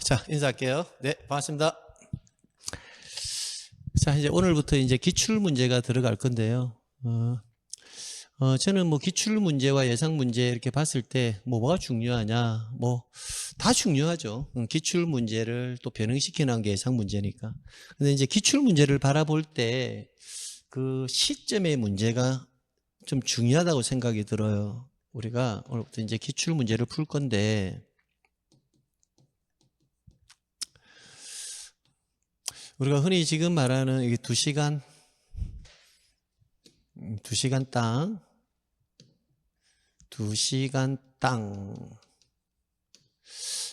자, 인사할게요. 네, 반갑습니다. 자, 이제 오늘부터 이제 기출 문제가 들어갈 건데요. 저는 뭐 기출 문제와 예상 문제 이렇게 봤을 때 뭐가 중요하냐, 뭐 다 중요하죠. 기출 문제를 또 변형시키는 게 예상 문제니까. 근데 이제 기출 문제를 바라볼 때 그 시점의 문제가 좀 중요하다고 생각이 들어요. 우리가 오늘부터 이제 기출 문제를 풀 건데, 우리가 흔히 지금 말하는 이게 2시간 땅, 2시간 땅.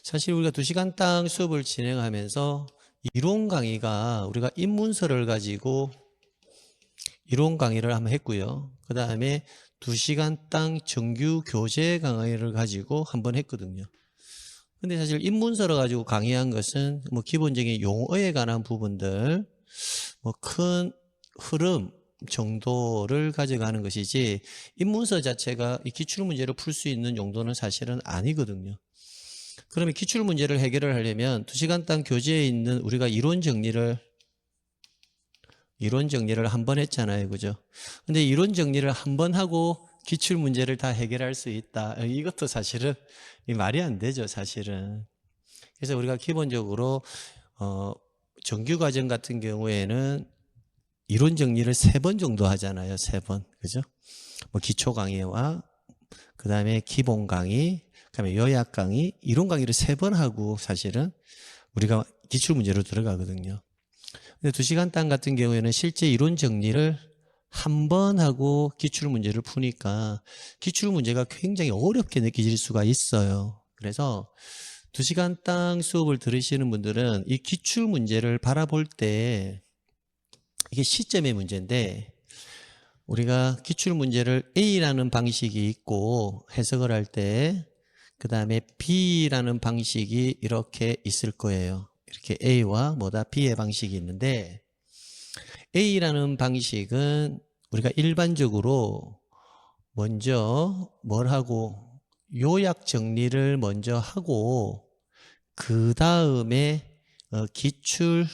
사실 우리가 2시간 땅 수업을 진행하면서 이론 강의가 우리가 입문서를 가지고 이론 강의를 한번 했고요. 그 다음에 2시간 땅 정규 교재 강의를 가지고 한번 했거든요. 근데 사실 입문서를 가지고 강의한 것은 뭐 기본적인 용어에 관한 부분들, 뭐 큰 흐름 정도를 가져가는 것이지, 입문서 자체가 이 기출문제를 풀 수 있는 용도는 사실은 아니거든요. 그러면 기출문제를 해결을 하려면 2시간 땅 교재에 있는 우리가 이론 정리를 한번 했잖아요. 그죠? 근데 이론 정리를 한번 하고 기출 문제를 다 해결할 수 있다. 이것도 사실은 말이 안 되죠, 사실은. 그래서 우리가 기본적으로 정규 과정 같은 경우에는 이론 정리를 3번 정도 하잖아요. 3번. 그죠? 뭐 기초 강의와 그다음에 기본 강의, 그다음에 요약 강의, 이론 강의를 3번 하고 사실은 우리가 기출 문제로 들어가거든요. 근데 2시간 땅 같은 경우에는 실제 이론 정리를 한 번 하고 기출 문제를 푸니까 기출 문제가 굉장히 어렵게 느껴질 수가 있어요. 그래서 2시간 땅 수업을 들으시는 분들은 이 기출 문제를 바라볼 때 이게 시점의 문제인데, 우리가 기출 문제를 A라는 방식이 있고 해석을 할 때 그 다음에 B라는 방식이 이렇게 있을 거예요. 이렇게 A와 뭐다 B의 방식이 있는데, A라는 방식은 우리가 일반적으로 먼저 뭘 하고 요약 정리를 먼저 하고 그 다음에 기출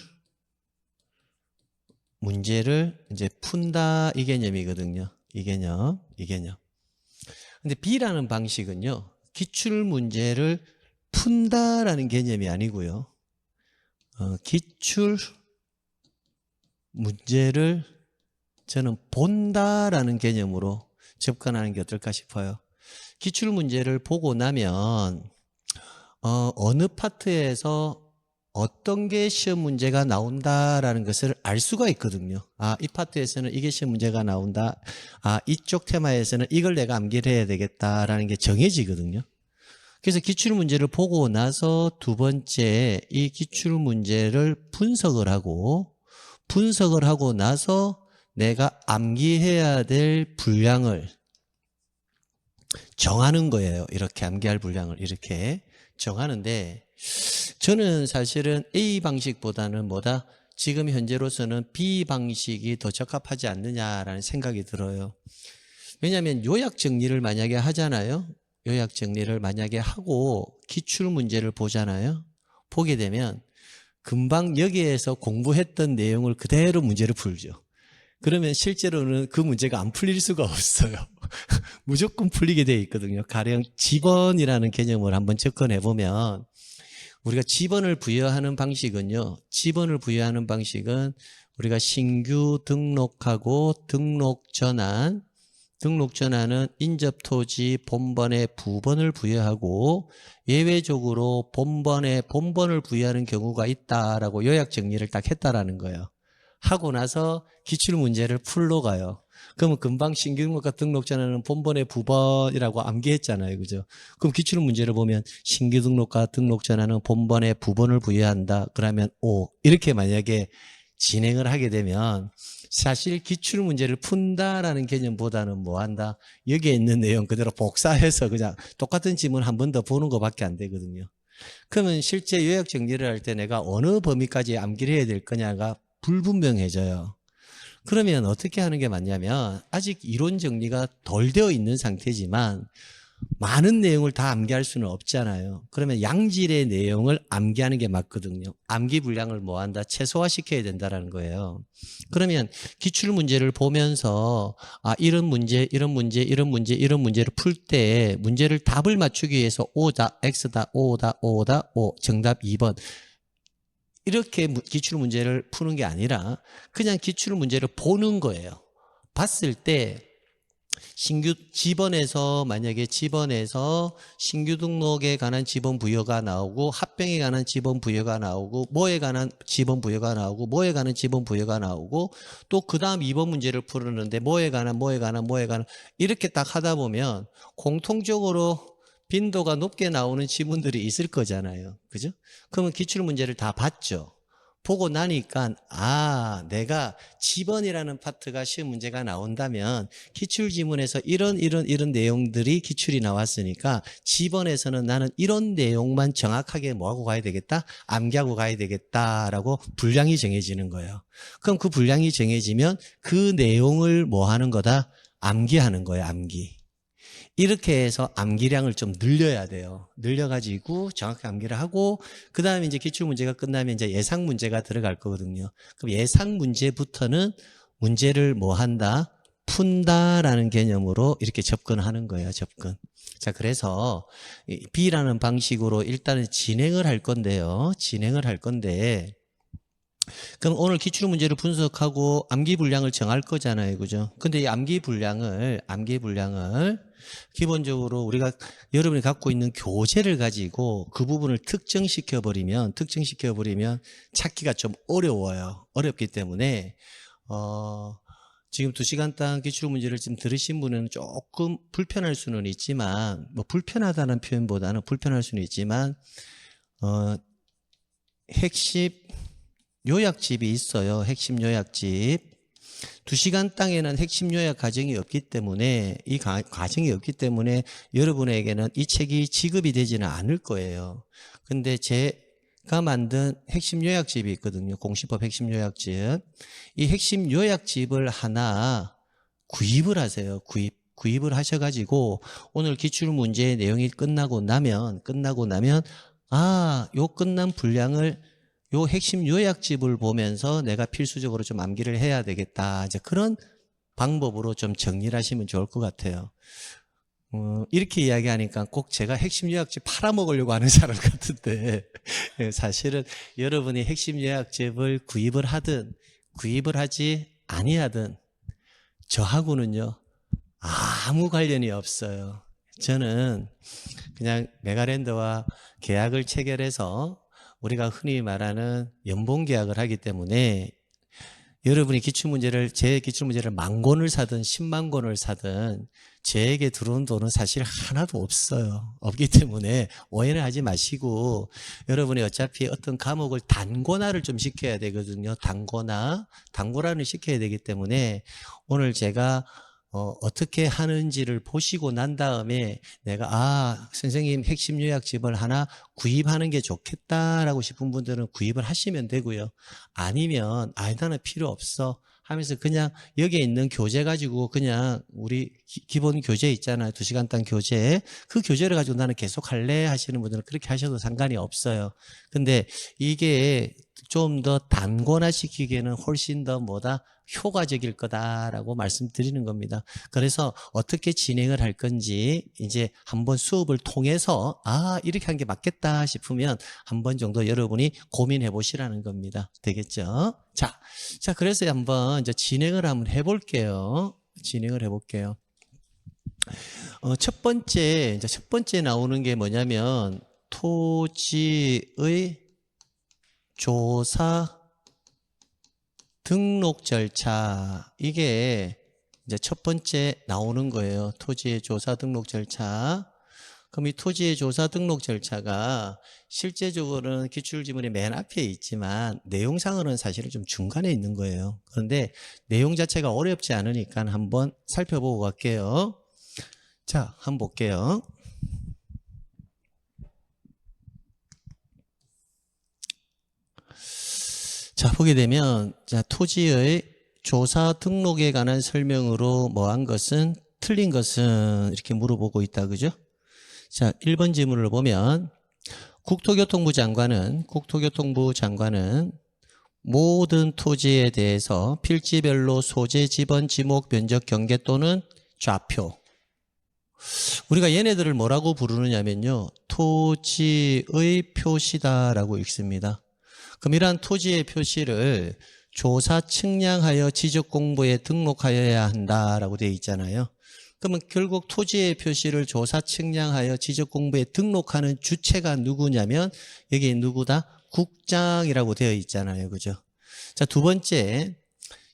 문제를 이제 푼다, 이 개념이거든요. 이 개념. 근데 B라는 방식은요, 기출 문제를 푼다라는 개념이 아니고요, 기출 문제를 저는 본다라는 개념으로 접근하는 게 어떨까 싶어요. 기출 문제를 보고 나면 어느 파트에서 어떤 게 시험 문제가 나온다라는 것을 알 수가 있거든요. 아, 이 파트에서는 이게 시험 문제가 나온다. 아, 이쪽 테마에서는 이걸 내가 암기를 해야 되겠다라는 게 정해지거든요. 그래서 기출 문제를 보고 나서 두 번째, 이 기출 문제를 분석을 하고 나서 내가 암기해야 될 분량을 정하는 거예요. 이렇게 암기할 분량을 이렇게 정하는데, 저는 사실은 A 방식보다는 뭐다? 지금 현재로서는 B 방식이 더 적합하지 않느냐라는 생각이 들어요. 왜냐하면 요약 정리를 만약에 하잖아요. 요약 정리를 만약에 하고 기출 문제를 보잖아요. 보게 되면 금방 여기에서 공부했던 내용을 그대로 문제를 풀죠. 그러면 실제로는 그 문제가 안 풀릴 수가 없어요. 무조건 풀리게 되어 있거든요. 가령 지번이라는 개념을 한번 접근해 보면, 우리가 지번을 부여하는 방식은요, 우리가 신규 등록하고 등록전환은 인접토지 본번에 부번을 부여하고 예외적으로 본번을 부여하는 경우가 있다라고 요약 정리를 딱 했다라는 거예요. 하고 나서 기출 문제를 풀러 가요. 그러면 금방 신규 등록과 등록전환은 본번의 부번이라고 암기했잖아요. 그죠? 그럼 기출 문제를 보면 신규 등록과 등록전환은 본번의 부번을 부여한다. 그러면 O. 이렇게 만약에 진행을 하게 되면 사실 기출 문제를 푼다라는 개념보다는 뭐 한다? 여기에 있는 내용 그대로 복사해서 그냥 똑같은 지문 한 번 더 보는 것밖에 안 되거든요. 그러면 실제 요약 정리를 할 때 내가 어느 범위까지 암기를 해야 될 거냐가 불분명해져요. 그러면 어떻게 하는 게 맞냐면, 아직 이론 정리가 덜 되어 있는 상태지만 많은 내용을 다 암기할 수는 없잖아요. 그러면 양질의 내용을 암기하는 게 맞거든요. 암기 분량을 뭐 한다? 최소화시켜야 된다라는 거예요. 그러면 기출 문제를 보면서 이런 문제, 이런 문제, 이런 문제, 이런 문제를 풀 때 문제를 답을 맞추기 위해서 O다, X다, O다, O다, O, 정답 2번. 이렇게 기출 문제를 푸는 게 아니라 그냥 기출 문제를 보는 거예요. 봤을 때 신규 지번에서 만약에 지번에서 신규 등록에 관한 지번 부여가 나오고 합병에 관한 지번 부여가 나오고 뭐에 관한 지번 부여가 나오고 뭐에 관한 지번 부여가 나오고 또 그다음 2번 문제를 풀었는데 뭐에 관한 이렇게 딱 하다 보면 공통적으로 빈도가 높게 나오는 지문들이 있을 거잖아요. 그죠? 그러면 기출 문제를 다 봤죠. 보고 나니까 내가 지번이라는 파트가 시험 문제가 나온다면 기출 지문에서 이런 내용들이 기출이 나왔으니까 지번에서는 나는 이런 내용만 정확하게 뭐하고 가야 되겠다? 암기하고 가야 되겠다라고 분량이 정해지는 거예요. 그럼 그 분량이 정해지면 그 내용을 뭐 하는 거다? 암기하는 거예요. 암기. 이렇게 해서 암기량을 좀 늘려야 돼요. 늘려가지고 정확히 암기를 하고 그 다음에 이제 기출문제가 끝나면 이제 예상 문제가 들어갈 거거든요. 그럼 예상 문제부터는 문제를 뭐 한다? 푼다라는 개념으로 이렇게 접근하는 거예요. 접근. 자, 그래서 B라는 방식으로 일단은 진행을 할 건데요. 진행을 할 건데 그럼 오늘 기출 문제를 분석하고 암기 분량을 정할 거잖아요. 그죠? 근데 이 암기 분량을 기본적으로 우리가 여러분이 갖고 있는 교재를 가지고 그 부분을 특정시켜 버리면 찾기가 좀 어려워요. 어렵기 때문에 지금 2시간 기출 문제를 지금 들으신 분은 조금 불편할 수는 있지만 불편하다는 표현보다는 불편할 수는 있지만 핵심 요약집이 있어요. 핵심 요약집. 2시간 땅에는 핵심 요약 과정이 없기 때문에 과정이 없기 때문에 여러분에게는 이 책이 지급이 되지는 않을 거예요. 근데 제가 만든 핵심 요약집이 있거든요. 공시법 핵심 요약집. 이 핵심 요약집을 하나 구입을 하세요. 구입을 하셔가지고 오늘 기출문제의 내용이 끝나고 나면 요 끝난 분량을 요 핵심 요약집을 보면서 내가 필수적으로 좀 암기를 해야 되겠다. 이제 그런 방법으로 좀 정리를 하시면 좋을 것 같아요. 이렇게 이야기하니까 꼭 제가 핵심 요약집 팔아먹으려고 하는 사람 같은데 사실은 여러분이 핵심 요약집을 구입을 하든 구입을 하지 아니하든 저하고는요 아무 관련이 없어요. 저는 그냥 메가랜드와 계약을 체결해서 우리가 흔히 말하는 연봉계약을 하기 때문에 여러분이 제 기출문제를 10,000권을 사든 10만 권을 사든 제에게 들어온 돈은 사실 하나도 없어요. 없기 때문에 오해를 하지 마시고 여러분이 어차피 어떤 과목을 단권화를 좀 시켜야 되거든요. 단권화를 시켜야 되기 때문에 오늘 제가 어떻게 하는지를 보시고 난 다음에 내가 선생님 핵심 요약집을 하나 구입하는 게 좋겠다라고 싶은 분들은 구입을 하시면 되고요. 아니면 나는 필요 없어 하면서 그냥 여기에 있는 교재 가지고 그냥 우리 기본 교재 있잖아요. 2시간 땅 교재. 그 교재를 가지고 나는 계속 할래 하시는 분들은 그렇게 하셔도 상관이 없어요. 근데 이게 좀 더 단권화시키기에는 훨씬 더 효과적일 거다라고 말씀드리는 겁니다. 그래서 어떻게 진행을 할 건지 이제 한번 수업을 통해서 이렇게 한 게 맞겠다 싶으면 한 번 정도 여러분이 고민해 보시라는 겁니다. 되겠죠? 자, 그래서 한번 이제 진행을 한번 해볼게요. 첫 번째 나오는 게 뭐냐면 토지의 조사 등록 절차. 이게 이제 첫 번째 나오는 거예요. 토지의 조사 등록 절차. 그럼 이 토지의 조사 등록 절차가 실제적으로는 기출지문의 맨 앞에 있지만 내용상으로는 사실은 좀 중간에 있는 거예요. 그런데 내용 자체가 어렵지 않으니까 한번 살펴보고 갈게요. 자, 한번 볼게요. 자, 보게 되면 토지의 조사 등록에 관한 설명으로 틀린 것은 이렇게 물어보고 있다. 그죠? 자, 1번 지문을 보면 국토교통부 장관은 모든 토지에 대해서 필지별로 소재, 지번, 지목, 면적, 경계 또는 좌표. 우리가 얘네들을 뭐라고 부르느냐면요. 토지의 표시다라고 읽습니다. 그럼 이러한 토지의 표시를 조사 측량하여 지적공부에 등록하여야 한다라고 되어 있잖아요. 그러면 결국 토지의 표시를 조사 측량하여 지적공부에 등록하는 주체가 누구냐면 여기 누구다? 국장이라고 되어 있잖아요. 그죠? 자, 두 번째,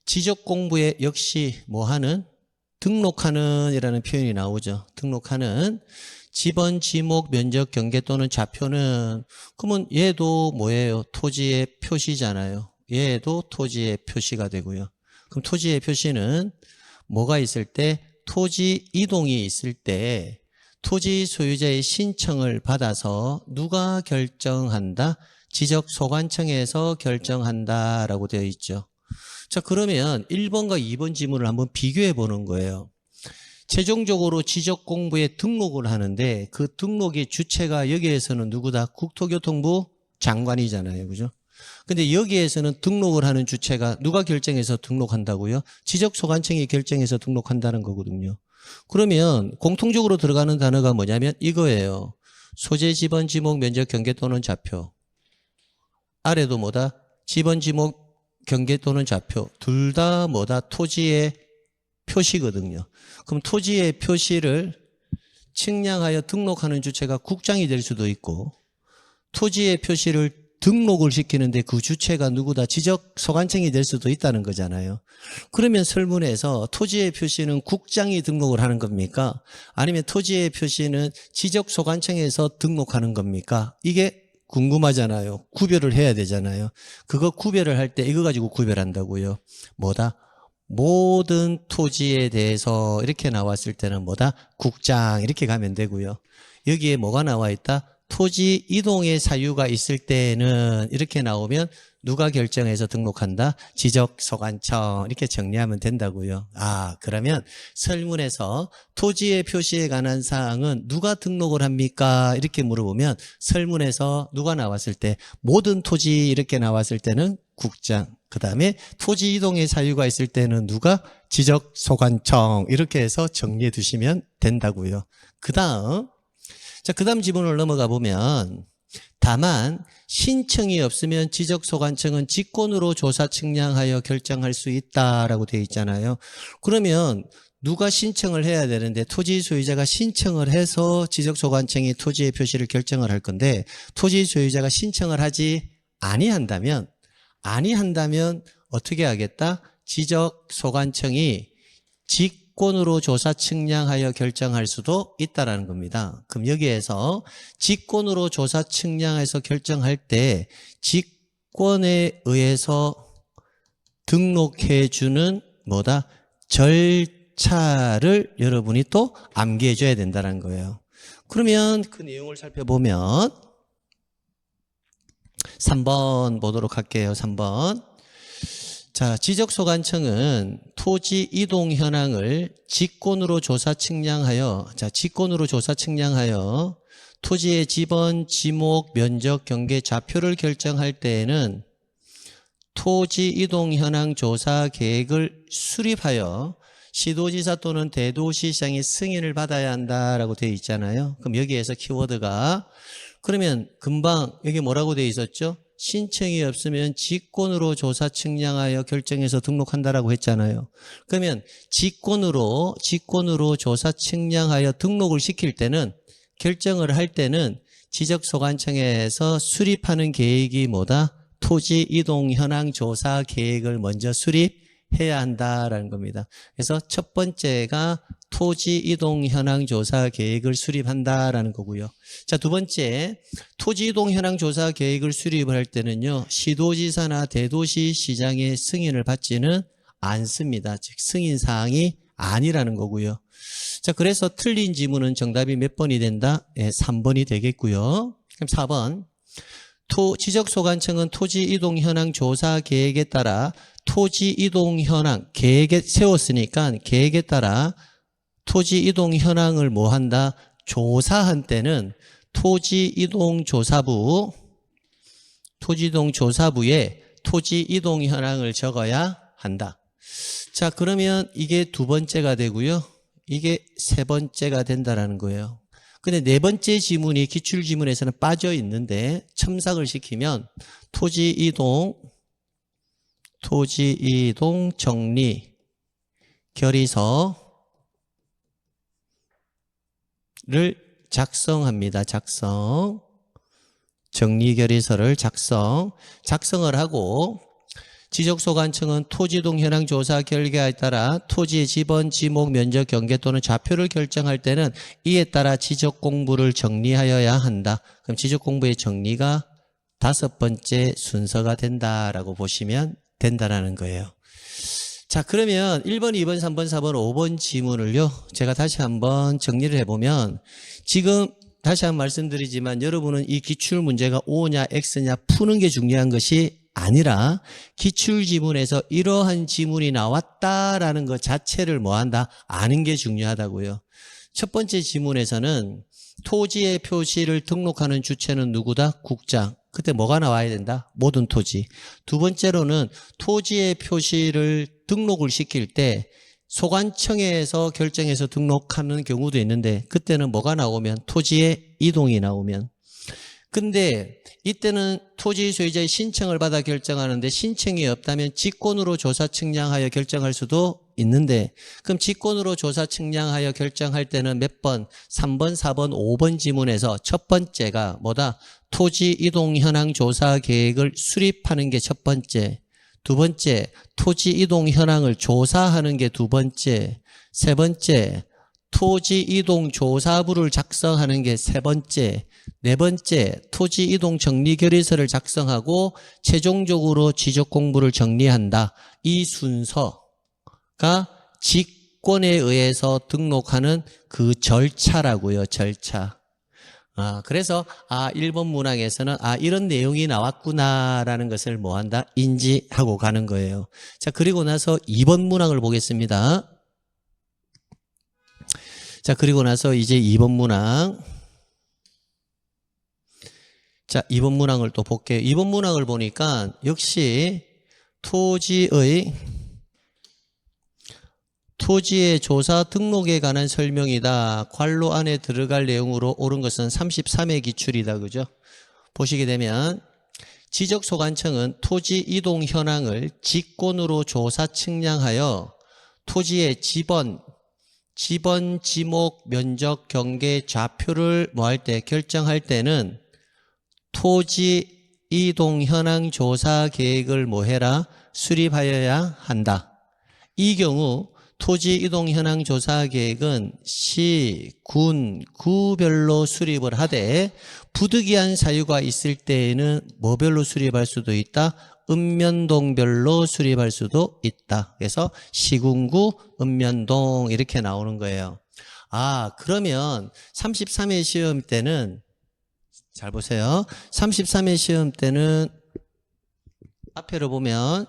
지적공부에 역시 뭐하는? 등록하는 이라는 표현이 나오죠. 등록하는 지번, 지목, 면적, 경계 또는 좌표는 그러면 얘도 뭐예요? 토지의 표시잖아요. 얘도 토지의 표시가 되고요. 그럼 토지의 표시는 뭐가 있을 때? 토지 이동이 있을 때 토지 소유자의 신청을 받아서 누가 결정한다? 지적소관청에서 결정한다라고 되어 있죠. 자, 그러면 1번과 2번 지문을 한번 비교해 보는 거예요. 최종적으로 지적공부에 등록을 하는데 그 등록의 주체가 여기에서는 누구다? 국토교통부 장관이잖아요. 그죠? 근데 여기에서는 등록을 하는 주체가 누가 결정해서 등록한다고요? 지적소관청이 결정해서 등록한다는 거거든요. 그러면 공통적으로 들어가는 단어가 뭐냐면 이거예요. 소재, 지번, 지목, 면적, 경계 또는 좌표. 아래도 뭐다? 지번, 지목, 경계 또는 좌표. 둘 다 뭐다? 토지의 표시거든요. 그럼 토지의 표시를 측량하여 등록하는 주체가 국장이 될 수도 있고 토지의 표시를 등록을 시키는데 그 주체가 누구다? 지적소관청이 될 수도 있다는 거잖아요. 그러면 설문에서 토지의 표시는 국장이 등록을 하는 겁니까? 아니면 토지의 표시는 지적소관청에서 등록하는 겁니까? 이게 궁금하잖아요. 구별을 해야 되잖아요. 그거 구별을 할 때 이거 가지고 구별한다고요. 뭐다? 모든 토지에 대해서 이렇게 나왔을 때는 뭐다? 국장 이렇게 가면 되고요. 여기에 뭐가 나와 있다? 토지 이동의 사유가 있을 때는 이렇게 나오면 누가 결정해서 등록한다? 지적소관청 이렇게 정리하면 된다고요. 아, 그러면 설문에서 토지의 표시에 관한 사항은 누가 등록을 합니까? 이렇게 물어보면 설문에서 누가 나왔을 때 모든 토지 이렇게 나왔을 때는 국장, 그 다음에 토지 이동의 사유가 있을 때는 누가? 지적소관청 이렇게 해서 정리해 두시면 된다고요. 그 다음 지문을 넘어가 보면 다만 신청이 없으면 지적소관청은 직권으로 조사 측량하여 결정할 수 있다라고 되어 있잖아요. 그러면 누가 신청을 해야 되는데 토지 소유자가 신청을 해서 지적소관청이 토지의 표시를 결정을 할 건데 토지 소유자가 신청을 하지 아니한다면 어떻게 하겠다? 지적소관청이 직권으로 조사 측량하여 결정할 수도 있다라는 겁니다. 그럼 여기에서 직권으로 조사 측량해서 결정할 때 직권에 의해서 등록해 주는 뭐다? 절차를 여러분이 또 암기해 줘야 된다는 거예요. 그러면 그 내용을 살펴보면 3번 보도록 할게요. 3번. 자, 지적소관청은 토지 이동 현황을 직권으로 조사 측량하여 토지의 지번, 지목, 면적, 경계, 좌표를 결정할 때에는 토지 이동 현황 조사 계획을 수립하여 시도지사 또는 대도시장의 승인을 받아야 한다라고 되어 있잖아요. 그럼 여기에서 키워드가 그러면 금방 여기 뭐라고 되어 있었죠? 신청이 없으면 직권으로 조사 측량하여 결정해서 등록한다라고 했잖아요. 그러면 직권으로 조사 측량하여 등록을 시킬 때는 결정을 할 때는 지적소관청에서 수립하는 계획이 뭐다? 토지 이동 현황 조사 계획을 먼저 수립해야 한다라는 겁니다. 그래서 첫 번째가 토지 이동 현황 조사 계획을 수립한다라는 거고요. 자, 두 번째, 토지 이동 현황 조사 계획을 수립을 할 때는요, 시도지사나 대도시시장의 승인을 받지는 않습니다. 즉, 승인 사항이 아니라는 거고요. 자, 그래서 틀린 지문은 정답이 몇 번이 된다? 네, 3번이 되겠고요. 그럼 4번. 지적소관청은 토지 이동 현황 조사 계획에 따라 토지 이동 현황 계획에 세웠으니까 계획에 따라 토지 이동 현황을 뭐 한다? 조사한 때는 토지이동조사부에 토지이동 현황을 적어야 한다. 자, 그러면 이게 두 번째가 되고요. 이게 세 번째가 된다라는 거예요. 근데 네 번째 지문이 기출지문에서는 빠져 있는데 첨삭을 시키면 토지이동 정리 결의서를 작성합니다. 정리결의서를 작성을 하고 지적소관청은 토지이동 현황 조사 결과에 따라 토지의 지번, 지목, 면적, 경계 또는 좌표를 결정할 때는 이에 따라 지적공부를 정리하여야 한다. 그럼 지적공부의 정리가 다섯 번째 순서가 된다라고 보시면 된다라는 거예요. 자, 그러면 1번, 2번, 3번, 4번, 5번 지문을요, 제가 다시 한번 정리를 해보면, 지금 다시 한번 말씀드리지만 여러분은 이 기출문제가 O냐 X냐 푸는 게 중요한 것이 아니라 기출지문에서 이러한 지문이 나왔다라는 것 자체를 뭐한다? 아는 게 중요하다고요. 첫 번째 지문에서는 토지의 표시를 등록하는 주체는 누구다? 국장. 그때 뭐가 나와야 된다? 모든 토지. 두 번째로는 토지의 표시를 등록을 시킬 때 소관청에서 결정해서 등록하는 경우도 있는데 그때는 뭐가 나오면 토지의 이동이 나오면. 근데 이때는 토지 소유자의 신청을 받아 결정하는데 신청이 없다면 직권으로 조사 측량하여 결정할 수도 있는데 그럼 직권으로 조사 측량하여 결정할 때는 몇 번? 3번, 4번, 5번 지문에서 첫 번째가 뭐다? 토지 이동 현황 조사 계획을 수립하는 게 첫 번째. 두 번째, 토지 이동 현황을 조사하는 게 두 번째. 세 번째, 토지 이동 조사부를 작성하는 게 세 번째. 네 번째, 토지 이동 정리 결의서를 작성하고 최종적으로 지적 공부를 정리한다. 이 순서가 직권에 의해서 등록하는 그 절차라고요. 절차. 그래서 1번 문항에서는 이런 내용이 나왔구나라는 것을 뭐한다? 인지하고 가는 거예요. 자, 그리고 나서 2번 문항을 보겠습니다. 자, 그리고 나서 이제 2번 문항. 자, 2번 문항을 또 볼게요. 2번 문항을 보니까 역시 토지의 조사 등록에 관한 설명이다. 괄호 안에 들어갈 내용으로 옳은 것은 33회 기출이다. 그죠? 보시게 되면 지적소관청은 토지 이동 현황을 직권으로 조사 측량하여 토지의 지번, 지목, 면적, 경계, 좌표를 결정할 때는 토지 이동 현황 조사 계획을 수립하여야 한다. 이 경우 토지 이동 현황 조사 계획은 시, 군, 구별로 수립을 하되 부득이한 사유가 있을 때에는 뭐별로 수립할 수도 있다? 읍면동별로 수립할 수도 있다. 그래서 시군구, 읍면동 이렇게 나오는 거예요. 그러면 33회 시험 때는 잘 보세요. 33회 시험 때는 앞에 보면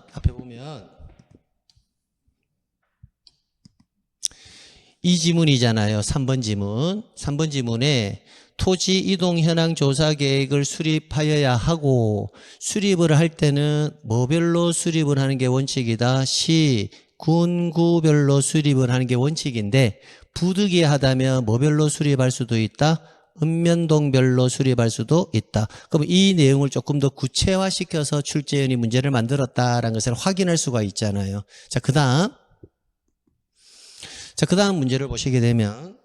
이 지문이잖아요. 3번 지문. 3번 지문에 토지 이동 현황 조사 계획을 수립하여야 하고 수립을 할 때는 뭐별로 수립을 하는 게 원칙이다. 시, 군, 구별로 수립을 하는 게 원칙인데 부득이하다면 뭐별로 수립할 수도 있다. 읍면동별로 수립할 수도 있다. 그럼 이 내용을 조금 더 구체화시켜서 출제연이 문제를 만들었다라는 것을 확인할 수가 있잖아요. 자, 그 다음 문제를 보시게 되면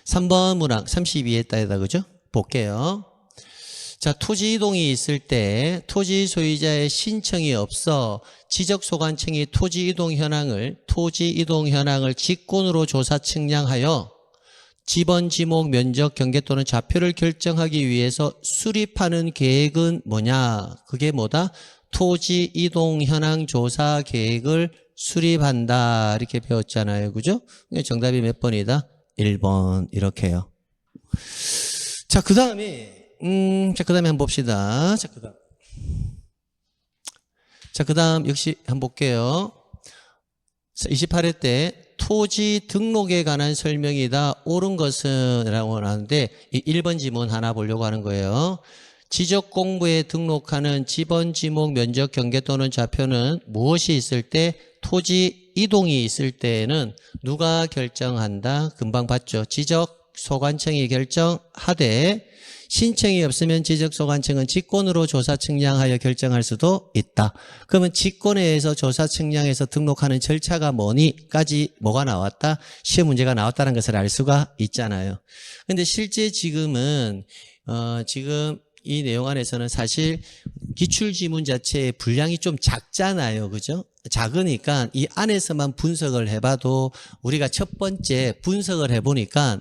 3번 문항 32에 따르다 그죠? 볼게요. 자, 토지 이동이 있을 때 토지 소유자의 신청이 없어 지적소관청이 토지 이동 현황을 직권으로 조사 측량하여 지번, 지목, 면적, 경계 또는 좌표를 결정하기 위해서 수립하는 계획은 뭐냐? 그게 뭐다? 토지 이동 현황 조사 계획을 수립한다. 이렇게 배웠잖아요. 그죠? 정답이 몇 번이다? 1번. 이렇게요. 자, 그 다음에 한번 봅시다. 그 다음 역시 한번 볼게요. 28회 때 토지 등록에 관한 설명이다. 옳은 것은 라고 하는데 1번 지문 하나 보려고 하는 거예요. 지적공부에 등록하는 지번, 지목, 면적, 경계 또는 좌표는 무엇이 있을 때 토지 이동이 있을 때에는 누가 결정한다? 금방 봤죠. 지적 소관청이 결정하되 신청이 없으면 지적소관청은 직권으로 조사 측량하여 결정할 수도 있다. 그러면 직권에 의해서 조사 측량해서 등록하는 절차가 뭐니까지 뭐가 나왔다? 시험 문제가 나왔다는 것을 알 수가 있잖아요. 근데 실제 지금은 지금 이 내용 안에서는 사실 기출지문 자체의 분량이 좀 작잖아요. 그죠? 작으니까 이 안에서만 분석을 해봐도 우리가 첫 번째 분석을 해보니까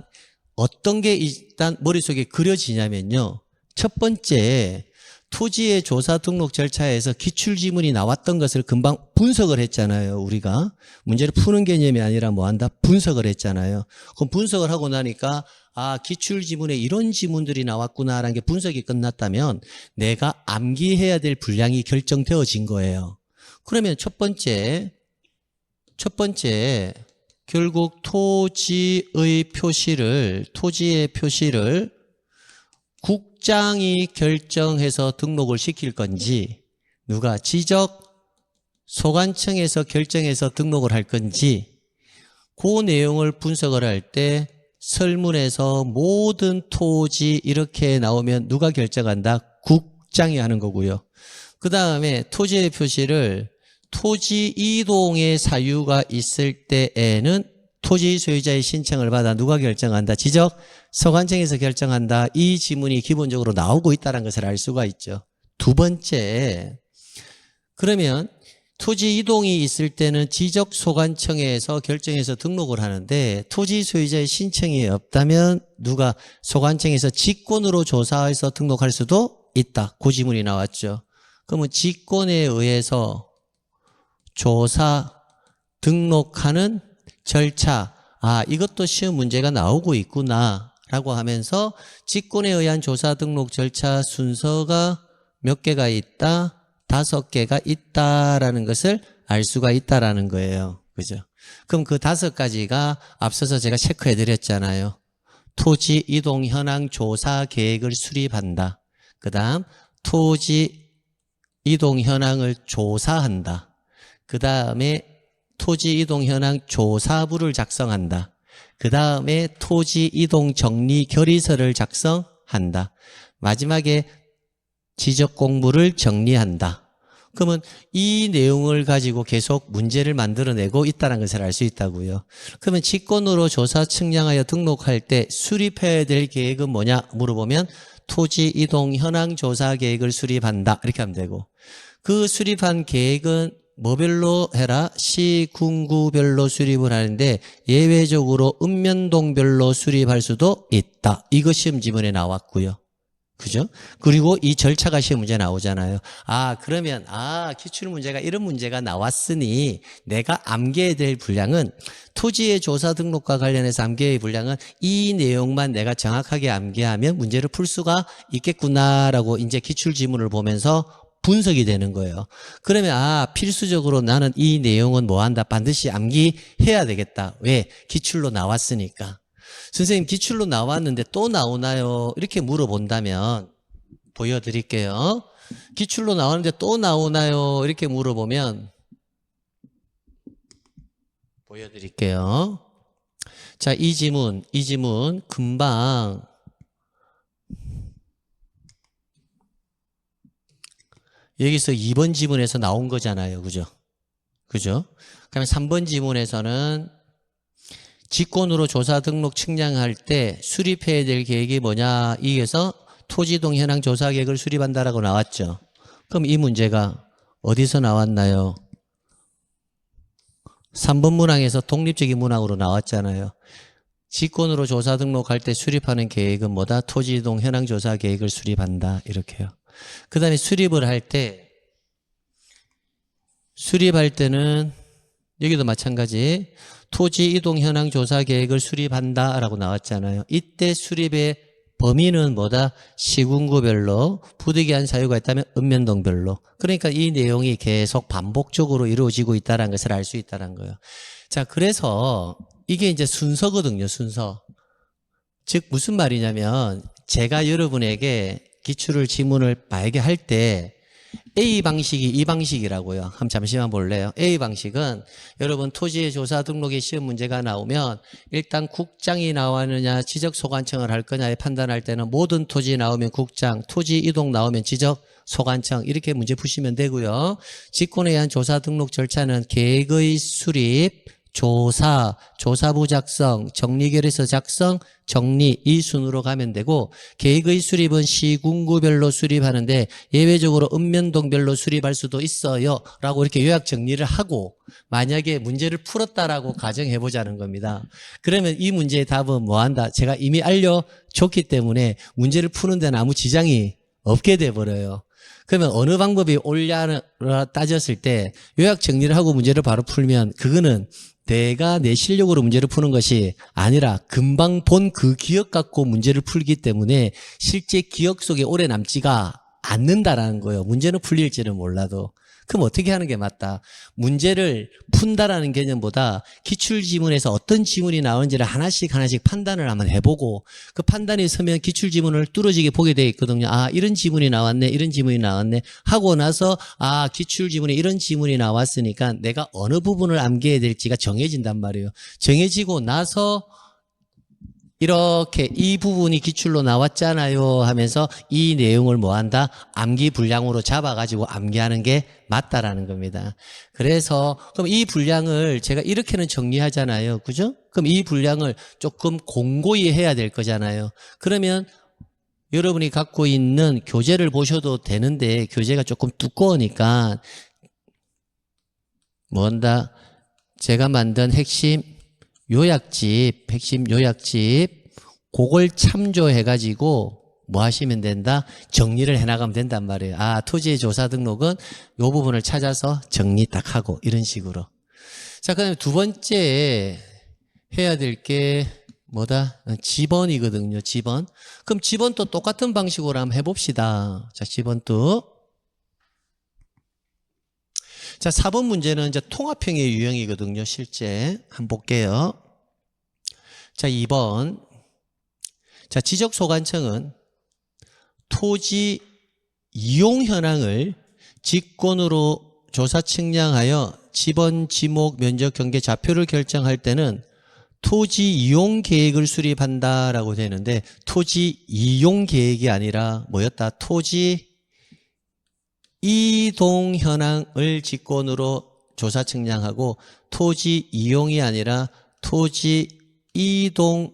어떤 게 일단 머릿속에 그려지냐면요. 첫 번째, 토지의 조사 등록 절차에서 기출지문이 나왔던 것을 금방 분석을 했잖아요. 우리가. 문제를 푸는 개념이 아니라 뭐 한다? 분석을 했잖아요. 그럼 분석을 하고 나니까 아, 기출지문에 이런 지문들이 나왔구나라는 게 분석이 끝났다면 내가 암기해야 될 분량이 결정되어진 거예요. 그러면 첫 번째 결국 토지의 표시를 토지의 표시를 국장이 결정해서 등록을 시킬 건지 누가 지적 소관청에서 결정해서 등록을 할 건지 그 내용을 분석을 할 때 설문에서 모든 토지 이렇게 나오면 누가 결정한다? 국장이 하는 거고요. 그 다음에 토지의 표시를 토지 이동의 사유가 있을 때에는 토지 소유자의 신청을 받아 누가 결정한다? 지적 소관청에서 결정한다. 이 지문이 기본적으로 나오고 있다는 것을 알 수가 있죠. 두 번째, 그러면 토지 이동이 있을 때는 지적 소관청에서 결정해서 등록을 하는데 토지 소유자의 신청이 없다면 누가 소관청에서 직권으로 조사해서 등록할 수도 있다. 그 지문이 나왔죠. 그러면 직권에 의해서 조사, 등록하는 절차, 아, 이것도 시험 문제가 나오고 있구나 라고 하면서 직권에 의한 조사 등록 절차 순서가 몇 개가 있다? 5개가 있다라는 것을 알 수가 있다라는 거예요. 그죠? 그럼 그 5가지가 앞서서 제가 체크해 드렸잖아요. 토지 이동 현황 조사 계획을 수립한다. 그 다음 토지 이동 현황을 조사한다. 그 다음에 토지 이동 현황 조사부를 작성한다. 그 다음에 토지 이동 정리 결의서를 작성한다. 마지막에 지적 공부를 정리한다. 그러면 이 내용을 가지고 계속 문제를 만들어내고 있다는 것을 알 수 있다고요. 그러면 직권으로 조사 측량하여 등록할 때 수립해야 될 계획은 뭐냐 물어보면 토지 이동 현황 조사 계획을 수립한다. 이렇게 하면 되고 그 수립한 계획은 뭐별로 해라? 시, 군구별로 수립을 하는데 예외적으로 읍면동별로 수립할 수도 있다. 이거 시험 지문에 나왔고요. 그죠? 그리고 이 절차가 시험 문제 나오잖아요. 아, 그러면 기출문제가 이런 문제가 나왔으니 내가 암기해야 될 분량은 토지의 조사 등록과 관련해서 암기해야 할 분량은 이 내용만 내가 정확하게 암기하면 문제를 풀 수가 있겠구나라고 이제 기출 지문을 보면서 분석이 되는 거예요. 그러면 필수적으로 나는 이 내용은 뭐 한다? 반드시 암기해야 되겠다. 왜? 기출로 나왔으니까. 선생님 기출로 나왔는데 또 나오나요? 이렇게 물어본다면 보여드릴게요. 기출로 나왔는데 또 나오나요? 이렇게 물어보면 보여드릴게요. 자, 이 지문 금방 여기서 2번 지문에서 나온 거잖아요. 그죠? 그죠? 그러면 3번 지문에서는 직권으로 조사 등록 측량할 때 수립해야 될 계획이 뭐냐? 이게서 토지동 현황 조사 계획을 수립한다라고 나왔죠. 그럼 이 문제가 어디서 나왔나요? 3번 문항에서 독립적인 문항으로 나왔잖아요. 직권으로 조사 등록할 때 수립하는 계획은 뭐다? 토지동 현황 조사 계획을 수립한다. 이렇게요. 그 다음에 수립을 할 때는 여기도 마찬가지 토지 이동 현황 조사 계획을 수립한다 라고 나왔잖아요. 이때 수립의 범위는 뭐다? 시군구별로, 부득이한 사유가 있다면 읍면동별로. 그러니까 이 내용이 계속 반복적으로 이루어지고 있다는 것을 알 수 있다는 거예요. 자, 그래서 이게 이제 순서거든요, 순서. 즉 무슨 말이냐면 제가 여러분에게 기출을 지문을 만약에 할 때 A 방식이 이 방식이라고요. 한번 잠시만 볼래요? A 방식은 여러분 토지의 조사 등록의 시험 문제가 나오면 일단 국장이 나왔느냐 지적 소관청을 할 거냐에 판단할 때는 모든 토지 나오면 국장, 토지 이동 나오면 지적 소관청 이렇게 문제 푸시면 되고요. 직권에 의한 조사 등록 절차는 계획의 수립, 조사, 조사부 작성, 정리결의서 작성, 정리 이 순으로 가면 되고 계획의 수립은 시군구별로 수립하는데 예외적으로 읍면동별로 수립할 수도 있어요 라고 이렇게 요약 정리를 하고 만약에 문제를 풀었다라고 가정해 보자는 겁니다. 그러면 이 문제의 답은 뭐한다? 제가 이미 알려줬기 때문에 문제를 푸는 데는 아무 지장이 없게 돼버려요. 그러면 어느 방법이 옳냐 따졌을 때 요약 정리를 하고 문제를 바로 풀면 그거는 내가 내 실력으로 문제를 푸는 것이 아니라 금방 본 그 기억 갖고 문제를 풀기 때문에 실제 기억 속에 오래 남지가 않는다라는 거예요. 문제는 풀릴지는 몰라도. 그럼 어떻게 하는 게 맞다? 문제를 푼다라는 개념보다 기출지문에서 어떤 지문이 나오는지를 하나씩 판단을 한번 해보고 그 판단이 서면 기출지문을 뚫어지게 보게 돼 있거든요. 아, 이런 지문이 나왔네, 이런 지문이 나왔네 하고 나서 아, 기출지문에 이런 지문이 나왔으니까 내가 어느 부분을 암기해야 될지가 정해진단 말이에요. 정해지고 나서 이렇게 이 부분이 기출로 나왔잖아요 하면서 이 내용을 뭐한다? 암기 분량으로 잡아가지고 암기하는 게 맞다라는 겁니다. 그래서 그럼 이 분량을 제가 이렇게는 정리하잖아요. 그죠? 그럼 이 분량을 조금 공고히 해야 될 거잖아요. 그러면 여러분이 갖고 있는 교재를 보셔도 되는데 교재가 조금 두꺼우니까 뭔다? 제가 만든 핵심 요약집 그걸 참조해가지고 뭐 하시면 된다? 정리를 해나가면 된단 말이에요. 아, 토지의 조사 등록은 요 부분을 찾아서 정리 딱 하고 이런 식으로. 자, 그다음에 두 번째 해야 될 게 뭐다? 지번이거든요. 지번. 그럼 지번도 똑같은 방식으로 한번 해봅시다. 자, 지번도. 자, 4번 문제는 이제 통합형의 유형이거든요. 실제 한번 볼게요. 자, 2번. 자, 지적소관청은 토지 이용 현황을 직권으로 조사 측량하여 지번, 지목, 면적, 경계, 좌표를 결정할 때는 토지 이용 계획을 수립한다라고 되는데 토지 이용 계획이 아니라 뭐였다? 토지 이동 현황을 직권으로 조사 측량하고 토지 이용이 아니라 토지 이동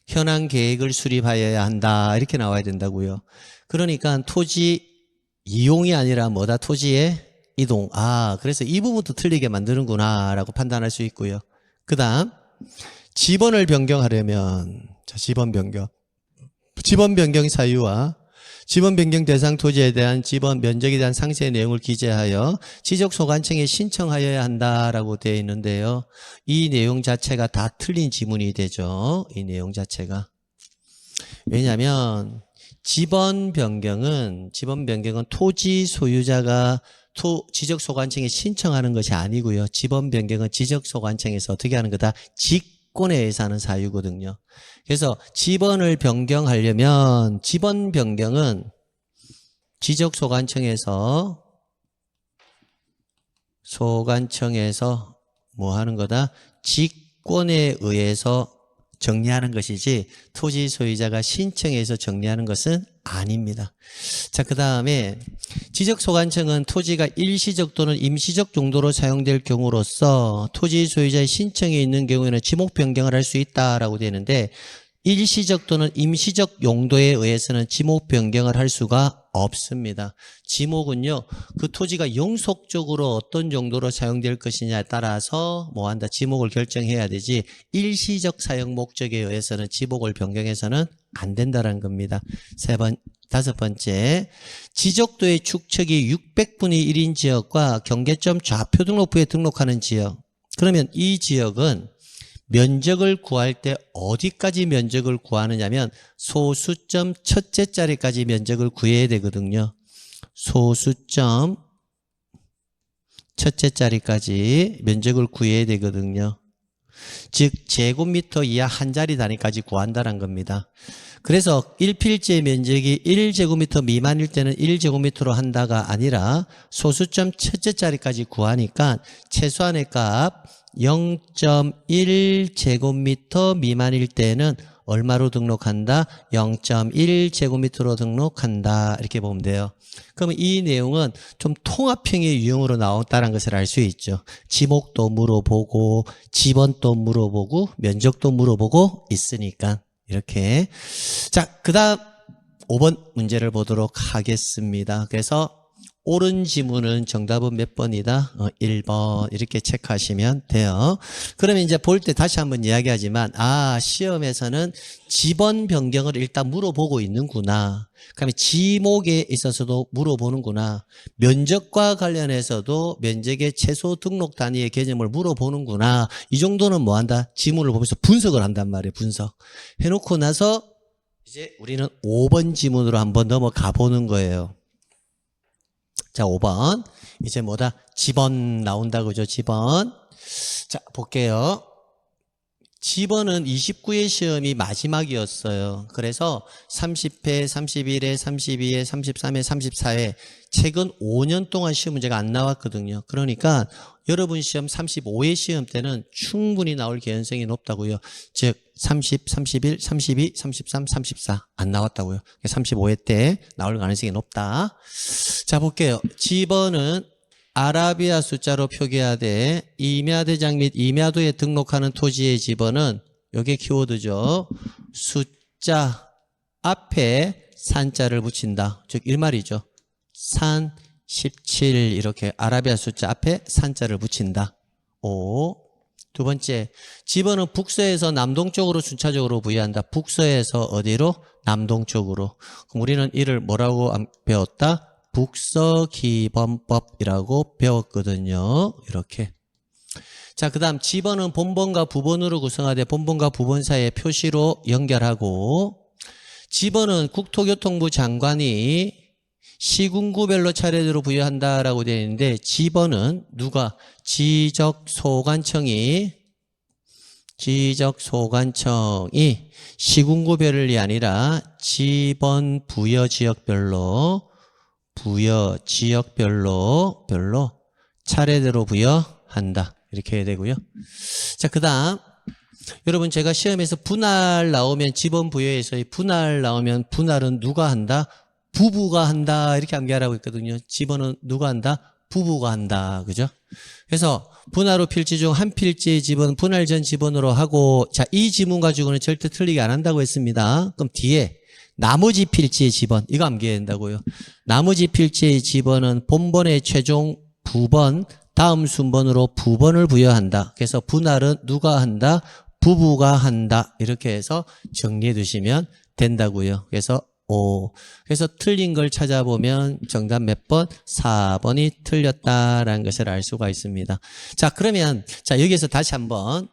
현황 계획을 수립하여야 한다 이렇게 나와야 된다고요. 그러니까 토지 이용이 아니라 뭐다? 토지의 이동. 아, 그래서 이 부분도 틀리게 만드는구나 라고 판단할 수 있고요. 그 다음 지번을 변경하려면 자, 지번 변경 사유와 지번 변경 대상 토지에 대한 지번 면적에 대한 상세 내용을 기재하여 지적소관청에 신청하여야 한다라고 되어 있는데요. 이 내용 자체가 다 틀린 지문이 되죠. 이 내용 자체가. 왜냐하면 지번 변경은 토지 소유자가 지적소관청에 신청하는 것이 아니고요. 지번 변경은 지적소관청에서 어떻게 하는 거다? 직권에 의해서 하는 사유거든요. 그래서 지번을 변경하려면 지번 변경은 지적소관청에서 뭐 하는 거다? 직권에 의해서 정리하는 것이지 토지 소유자가 신청해서 정리하는 것은 아닙니다. 자, 그 다음에 지적소관청은 토지가 일시적 또는 임시적 용도로 사용될 경우로서 토지 소유자의 신청이 있는 경우에는 지목 변경을 할 수 있다라고 되는데 일시적 또는 임시적 용도에 의해서는 지목 변경을 할 수가 없습니다. 지목은요, 그 토지가 영속적으로 어떤 정도로 사용될 것이냐에 따라서 뭐한다? 지목을 결정해야 되지 일시적 사용 목적에 의해서는 지목을 변경해서는 안 된다는 겁니다. 다섯 번째, 지적도의 축척이 600분의 1인 지역과 경계점 좌표 등록부에 등록하는 지역. 그러면 이 지역은 면적을 구할 때 어디까지 면적을 구하느냐면 소수점 첫째 자리까지 면적을 구해야 되거든요. 소수점 첫째 자리까지 면적을 구해야 되거든요. 즉 제곱미터 이하 한 자리 단위까지 구한다는 겁니다. 그래서 1필지의 면적이 1제곱미터 미만일 때는 1제곱미터로 한다가 아니라 소수점 첫째 자리까지 구하니까 최소한의 값 0.1제곱미터 미만일 때는 얼마로 등록한다? 0.1제곱미터로 등록한다. 이렇게 보면 돼요. 그러면 이 내용은 좀 통합형의 유형으로 나왔다는 것을 알 수 있죠. 지목도 물어보고 지번도 물어보고 면적도 물어보고 있으니까 이렇게. 자, 그 다음 5번 문제를 보도록 하겠습니다. 그래서 옳은 지문은 정답은 몇 번이다? 1번 이렇게 체크하시면 돼요. 그러면 이제 볼 때 다시 한번 이야기하지만 시험에서는 지번 변경을 일단 물어보고 있는구나. 그다음에 지목에 있어서도 물어보는구나. 면적과 관련해서도 면적의 최소 등록 단위의 개념을 물어보는구나. 이 정도는 뭐 한다? 지문을 보면서 분석을 한단 말이에요. 분석. 해놓고 나서 이제 우리는 5번 지문으로 한번 넘어가 보는 거예요. 자, 5번. 이제 뭐다? 지번 나온다, 그죠? 지번. 자, 볼게요. 지번은 29회 시험이 마지막이었어요. 그래서 30회, 31회, 32회, 33회, 34회 최근 5년 동안 시험 문제가 안 나왔거든요. 그러니까 여러분 시험 35회 시험 때는 충분히 나올 개연성이 높다고요. 즉 30, 31, 32, 33, 34 안 나왔다고요. 35회 때 나올 가능성이 높다. 자, 볼게요. 지번은 아라비아 숫자로 표기하되 임야대장 및 임야도에 등록하는 토지의 지번은 요게 키워드죠. 숫자 앞에 산자를 붙인다. 즉 일말이죠. 산 17 이렇게 아라비아 숫자 앞에 산자를 붙인다. 5. 두 번째, 지번은 북서에서 남동쪽으로 순차적으로 부여한다. 북서에서 어디로? 남동쪽으로. 그럼 우리는 이를 뭐라고 배웠다? 북서기번법이라고 배웠거든요. 이렇게. 자, 그 다음 지번은 본번과 부번으로 구성하되 본번과 부번 사이의 표시로 연결하고, 지번은 국토교통부 장관이 시군구별로 차례대로 부여한다라고 되어 있는데, 지번은 누가? 지적소관청이 시군구별이 아니라 지번 부여 지역별로 차례대로 부여한다. 이렇게 해야 되고요. 자, 그 다음 여러분 제가 시험에서 분할 나오면 지번 부여에서의 분할 나오면 분할은 누가 한다? 부부가 한다. 이렇게 암기하라고 했거든요. 지번은 누가 한다? 부부가 한다. 그죠? 그래서 분할 후 필지 중 한 필지의 지번 분할 전 지번으로 하고, 자, 이 지문 가지고는 절대 틀리게 안 한다고 했습니다. 그럼 뒤에 나머지 필지의 지번, 이거 암기해야 된다고요. 나머지 필지의 지번은 본번의 최종 부번, 다음 순번으로 부번을 부여한다. 그래서 분할은 누가 한다? 부부가 한다. 이렇게 해서 정리해 두시면 된다고요. 그래서 그래서 틀린 걸 찾아보면 정답 몇 번? 4번이 틀렸다라는 것을 알 수가 있습니다. 자, 그러면 자, 여기에서 다시 한번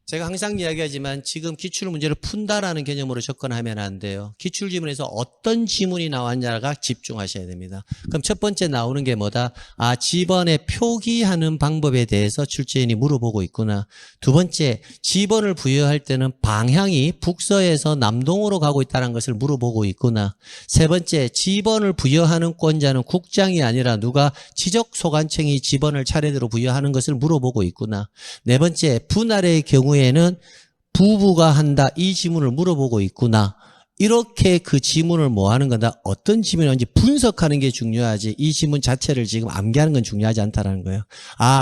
제가 항상 이야기하지만 지금 기출문제를 푼다라는 개념으로 접근하면 안 돼요. 기출지문에서 어떤 지문이 나왔냐가 집중하셔야 됩니다. 그럼 첫 번째 나오는 게 뭐다? 지번에 표기하는 방법에 대해서 출제인이 물어보고 있구나. 두 번째, 지번을 부여할 때는 방향이 북서에서 남동으로 가고 있다는 것을 물어보고 있구나. 세 번째, 지번을 부여하는 권자는 국장이 아니라 누가? 지적소관청이 지번을 차례대로 부여하는 것을 물어보고 있구나. 네 번째, 분할의 경우에는 부부가 한다. 이 지문을 물어보고 있구나. 이렇게 그 지문을 뭐 하는 거다? 어떤 지문인지 분석하는 게 중요하지. 이 지문 자체를 지금 암기하는 건 중요하지 않다라는 거예요.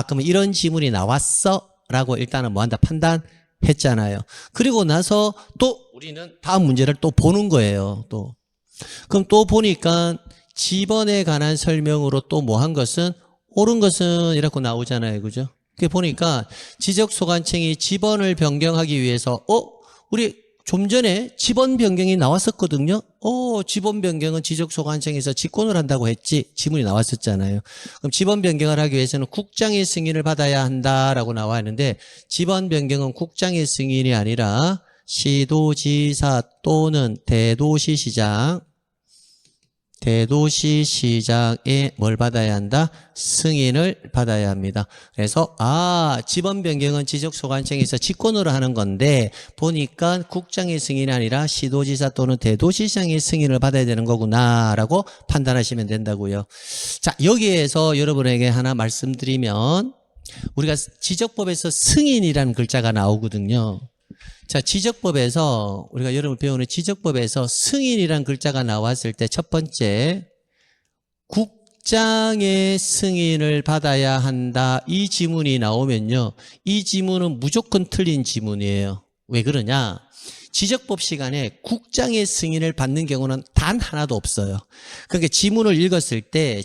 그러면 이런 지문이 나왔어? 라고 일단은 뭐 한다? 판단했잖아요. 그리고 나서 또 우리는 다음 문제를 또 보는 거예요. 그럼 또 보니까 지번에 관한 설명으로 또 뭐 한 것은 옳은 것은 이라고 나오잖아요. 그죠? 그게 보니까 지적소관청이 지번을 변경하기 위해서 우리 좀 전에 지번 변경이 나왔었거든요. 지번 변경은 지적소관청에서 직권을 한다고 했지. 지문이 나왔었잖아요. 그럼 지번 변경을 하기 위해서는 국장의 승인을 받아야 한다라고 나와 있는데 지번 변경은 국장의 승인이 아니라 시도지사 또는 대도시시장의 뭘 받아야 한다? 승인을 받아야 합니다. 그래서 지번 변경은 지적소관청에서 직권으로 하는 건데 보니까 국장의 승인이 아니라 시도지사 또는 대도시시장의 승인을 받아야 되는 거구나 라고 판단하시면 된다고요. 자, 여기에서 여러분에게 하나 말씀드리면 우리가 지적법에서 승인이라는 글자가 나오거든요. 자, 지적법에서 우리가 여러분 배우는 지적법에서 승인이란 글자가 나왔을 때 첫 번째 국장의 승인을 받아야 한다 이 지문이 나오면요 이 지문은 무조건 틀린 지문이에요. 왜 그러냐? 지적법 시간에 국장의 승인을 받는 경우는 단 하나도 없어요. 그러니까 지문을 읽었을 때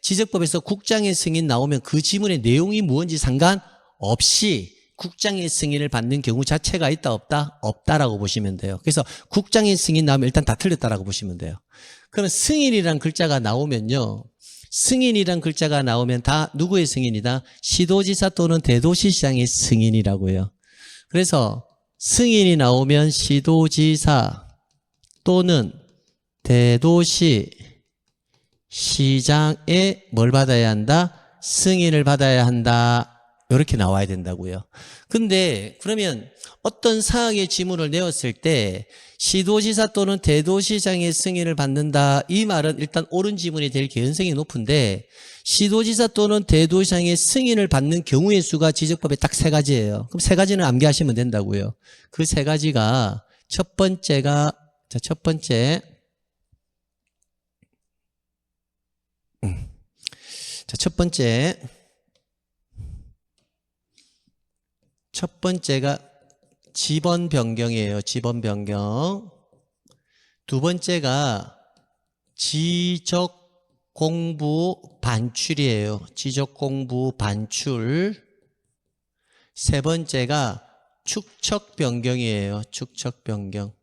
지적법에서 국장의 승인 나오면 그 지문의 내용이 무엇인지 상관없이 국장의 승인을 받는 경우 자체가 있다 없다? 없다라고 보시면 돼요. 그래서 국장의 승인 나오면 일단 다 틀렸다라고 보시면 돼요. 그럼 승인이란 글자가 나오면요. 승인이란 글자가 나오면 다 누구의 승인이다? 시도지사 또는 대도시시장의 승인이라고요. 그래서 승인이 나오면 시도지사 또는 대도시시장에 뭘 받아야 한다? 승인을 받아야 한다. 이렇게 나와야 된다고요. 근데 그러면 어떤 사항의 지문을 내었을 때 시도지사 또는 대도시장의 승인을 받는다 이 말은 일단 옳은 지문이 될 개연성이 높은데 시도지사 또는 대도시장의 승인을 받는 경우의 수가 지적법에 딱 3가지예요. 그럼 3가지는 암기하시면 된다고요. 그 3가지가 첫 번째 첫 번째가 지번 변경이에요. 지번 변경. 두 번째가 지적 공부 반출이에요. 지적 공부 반출. 세 번째가 축척 변경이에요. 축척 변경.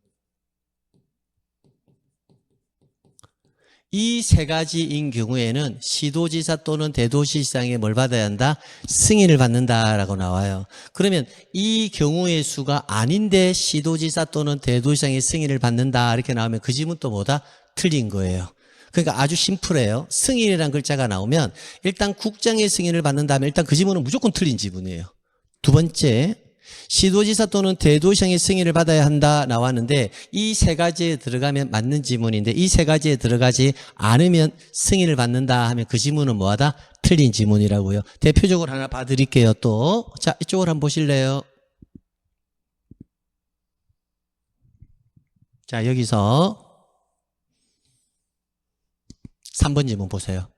이 3가지인 경우에는 시도지사 또는 대도시시장에 뭘 받아야 한다? 승인을 받는다라고 나와요. 그러면 이 경우의 수가 아닌데 시도지사 또는 대도시장의 승인을 받는다 이렇게 나오면 그 지문 또 뭐다? 틀린 거예요. 그러니까 아주 심플해요. 승인이라는 글자가 나오면 일단 국장의 승인을 받는다면 일단 그 지문은 무조건 틀린 지문이에요. 두 번째, 시도지사 또는 대도시장의 승인을 받아야 한다 나왔는데 이 3가지에 들어가면 맞는 지문인데 이 3가지에 들어가지 않으면 승인을 받는다 하면 그 지문은 뭐하다? 틀린 지문이라고요. 대표적으로 하나 봐드릴게요. 또 자, 이쪽으로 한번 보실래요? 자, 여기서 3번 지문 보세요.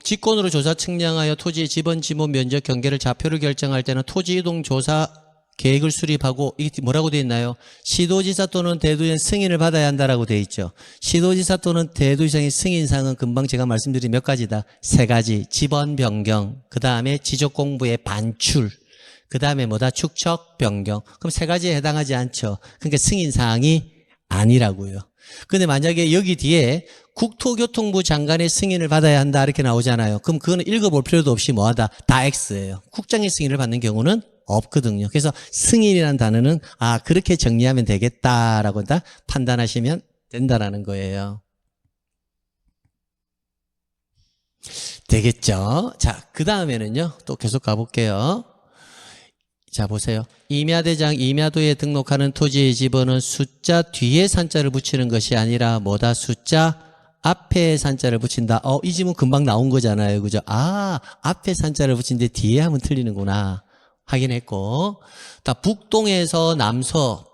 직권으로 조사 측량하여 토지의 지번, 지문, 면적, 경계를 좌표를 결정할 때는 토지 이동 조사 계획을 수립하고 이게 뭐라고 되어 있나요? 시도지사 또는 대도시장 승인을 받아야 한다라고 되어 있죠. 시도지사 또는 대도시장의 승인사항은 금방 제가 말씀드린 몇 가지다? 3가지. 지번 변경, 그 다음에 지적 공부의 반출, 그 다음에 뭐다? 축척 변경. 그럼 3가지에 해당하지 않죠. 그러니까 승인사항이 아니라고요. 근데 만약에 여기 뒤에 국토교통부 장관의 승인을 받아야 한다 이렇게 나오잖아요. 그럼 그거는 읽어볼 필요도 없이 뭐하다? 다 X예요. 국장의 승인을 받는 경우는 없거든요. 그래서 승인이라는 단어는 그렇게 정리하면 되겠다라고 다 판단하시면 된다라는 거예요. 되겠죠? 자, 그 다음에는요. 또 계속 가볼게요. 자, 보세요. 임야대장, 임야도에 등록하는 토지의 지번은 숫자 뒤에 산자를 붙이는 것이 아니라 뭐다? 숫자 앞에 산자를 붙인다. 이 지문 금방 나온 거잖아요. 그죠? 앞에 산자를 붙이는데 뒤에 하면 틀리는구나. 확인했고. 북동에서 남서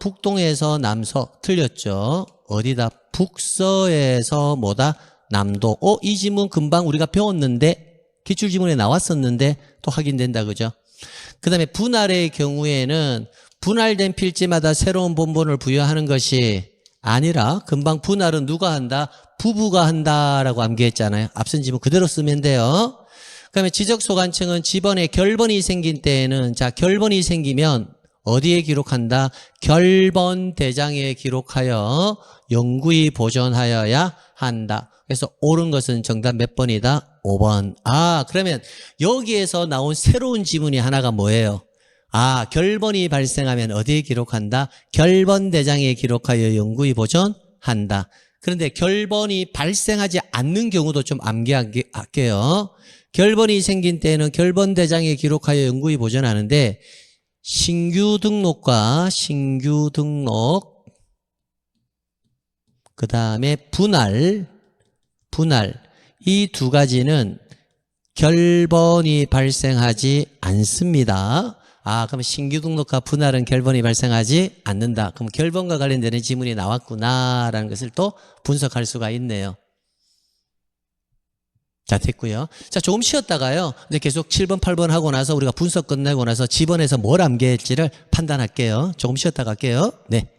틀렸죠. 어디다? 북서에서 뭐다? 남도. 이 지문 금방 우리가 배웠는데 기출지문에 나왔었는데 또 확인된다. 그죠? 그 다음에 분할의 경우에는 분할된 필지마다 새로운 본본을 부여하는 것이 아니라 금방 분할은 누가 한다? 부부가 한다라고 암기했잖아요. 앞선 지문 그대로 쓰면 돼요. 그 다음에 지적소관청은 지번에 결번이 생긴 때에는 결번이 생기면 어디에 기록한다? 결번 대장에 기록하여 영구히 보존하여야 한다. 그래서 옳은 것은 정답 몇 번이다? 5번. 아, 그러면 여기에서 나온 새로운 지문이 하나가 뭐예요? 아, 결번이 발생하면 어디에 기록한다? 결번 대장에 기록하여 영구히 보존한다. 그런데 결번이 발생하지 않는 경우도 좀 암기할게요. 결번이 생긴 때에는 결번 대장에 기록하여 영구히 보존하는데 신규 등록과 신규 등록 그 다음에 분할 이 두 가지는 결번이 발생하지 않습니다. 아, 그럼 신규 등록과 분할은 결번이 발생하지 않는다. 그럼 결번과 관련되는 지문이 나왔구나라는 것을 또 분석할 수가 있네요. 자, 됐고요. 자, 조금 쉬었다가요. 이제 계속 7번, 8번 하고 나서 우리가 분석 끝내고 나서 지번에서 뭘 암기할지를 판단할게요. 조금 쉬었다 갈게요. 네.